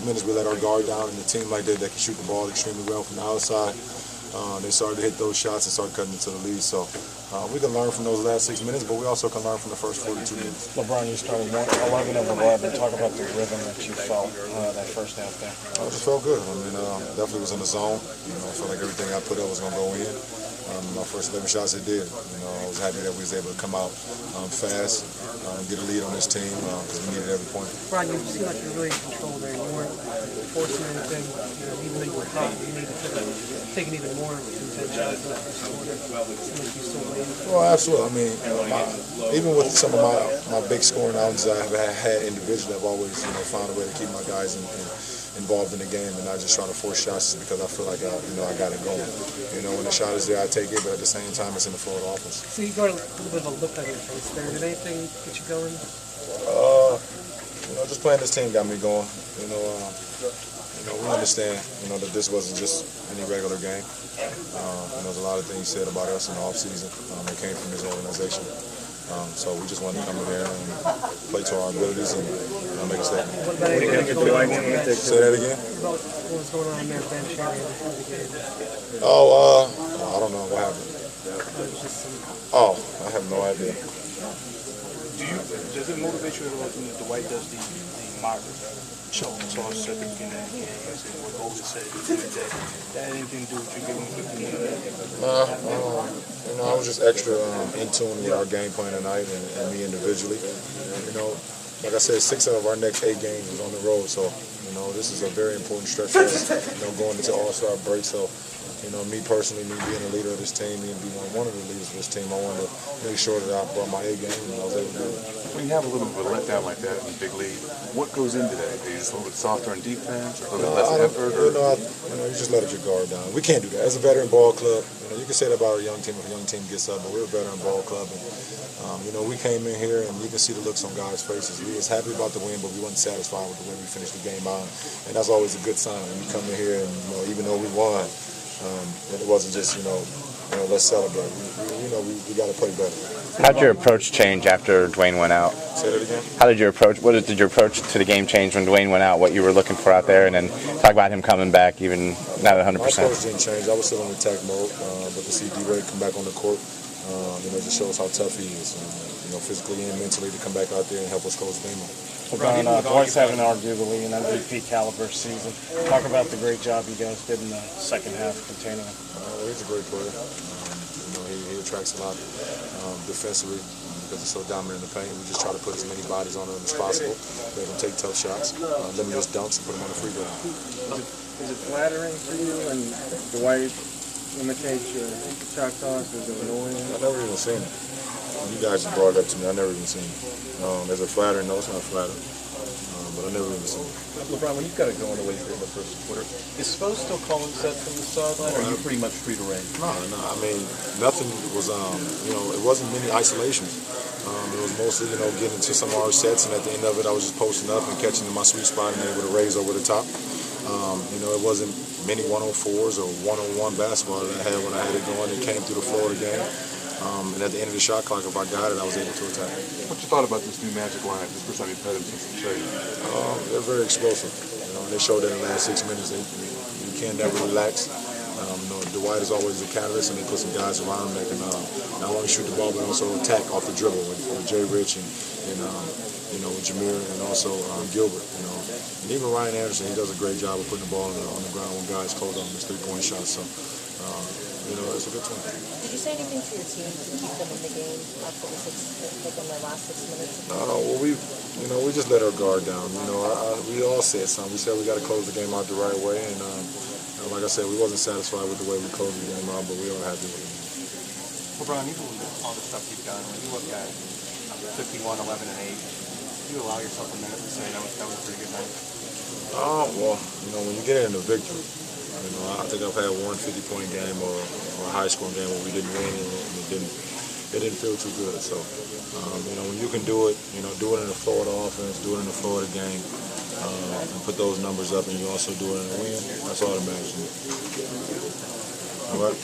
minutes, we let our guard down, and a team like that can shoot the ball extremely well from the outside. They started to hit those shots and started cutting into the lead. So we can learn from those last 6 minutes, but we also can learn from the first 42 minutes. LeBron, you started 11 of 11. Talk about the rhythm that you felt that first half there. I just felt good. I mean, definitely was in the zone. I felt like everything I put up was going to go in. My first 11 shots, it did. I was happy that we was able to come out fast, get a lead on this team because we needed every point. Brian, you seem like you're really in control there. You weren't forcing anything. Even though you were hot, you needed to take even more than 10 shots in that first quarter. It seemed like you still waited. Well, absolutely. I mean, even with some of my big scoring outings I've had individually, I've always found a way to keep my guys involved in the game and not just trying to force shots just because I feel like I got it going. When the shot is there, I take it, but at the same time, it's in the flow of the offense. So you got a little bit of a look on your face there. Did anything get you going? Just playing this team got me going. We understand, that this wasn't just any regular game. There's a lot of things said about us in the offseason that came from this organization. So we just wanted to come in there and play to our abilities and make a statement. Say that again? What was going on in their bench area before the game? I don't know what happened. I have no idea. Does it motivate you at all when Dwight does the mock show toss at the beginning of the game? What Otis said that had anything to do with you giving 50 minutes? I was just extra in tune with our game plan tonight and me individually. Like I said, 6 out of our next 8 games is on the road, so this is a very important stretch for us. Going into All-Star break, so. Me personally, me being a leader of this team, me being one of the leaders of this team, I wanted to make sure that I brought my A game and I was able to do it. When you have a little bit of a letdown like that in the big league, what goes into that? Are you just a little bit softer on defense, or a little bit less effort? You just let your guard down. We can't do that. As a veteran ball club, you can say that about a young team if a young team gets up, but we're a veteran ball club. And, we came in here and you can see the looks on guys' faces. We was happy about the win, but we wasn't satisfied with the way we finished the game out. And that's always a good sign. When you come in here and, even though we won, it wasn't just, let's celebrate. We got to play better. How did your approach change after Dwayne went out? Say that again? Did your approach to the game change when Dwayne went out, what you were looking for out there, and then talk about him coming back even not at 100%? My approach didn't change. I was still in attack mode, but to see D-Ray come back on the court, just shows how tough he is, physically and mentally to come back out there and help us close the game out. LeBron, Dwight's having arguably an MVP caliber season. Talk about the great job you guys did in the second half containing him. He's a great player. He attracts a lot defensively because he's so dominant in the paint. We just try to put as many bodies on him as possible. Let him take tough shots, let him just dunks and put him on the free throw. Is it flattering for you when Dwight imitates your shot toss? Is it annoying? I've never even seen it. You guys just brought it up to me. I've never even seen it. Is it flattering? No, it's not flattering. But I've never even seen it. LeBron, when you've got it going away here in the first quarter, is Spo still calling sets from the sideline, or are you pretty much free to reign? No. I mean, nothing was, it wasn't many isolations. It was mostly, getting to some of our sets, and at the end of it, I was just posting up and catching in my sweet spot and able to raise over the top. It wasn't many 1-on-4s or one-on-one basketball that I had when I had it going. It came through the flow of the game. And at the end of the shot clock, if I got it, I was able to attack. What you thought about this new Magic line? This first time you played them since the trade? They're very explosive. They showed that in the last 6 minutes. You can't never relax. Dwight is always the catalyst, and they put some guys around him that can not only shoot the ball but also attack off the dribble with Jay Rich and with Jameer and also Gilbert. And even Ryan Anderson, he does a great job of putting the ball on the ground when guys close on his three-point shots. So. It's a good time. Did you say anything to your team to keep them in the game after the last 6 minutes? Well, we just let our guard down. We all said something. We said we got to close the game out the right way, and like I said, we wasn't satisfied with the way we closed the game out, but we are happy with it. LeBron, even with all the stuff you've done, when you look at 51, 11, and 8, do you allow yourself a minute to say that was a pretty good night? Well, when you get into victory. I think I've had one 50-point game or a high-scoring game where we didn't win and it didn't feel too good. So, when you can do it, do it in the flow of the offense, do it in the flow of the game, and put those numbers up, and you also do it in a win, that's all that matters to me. All right?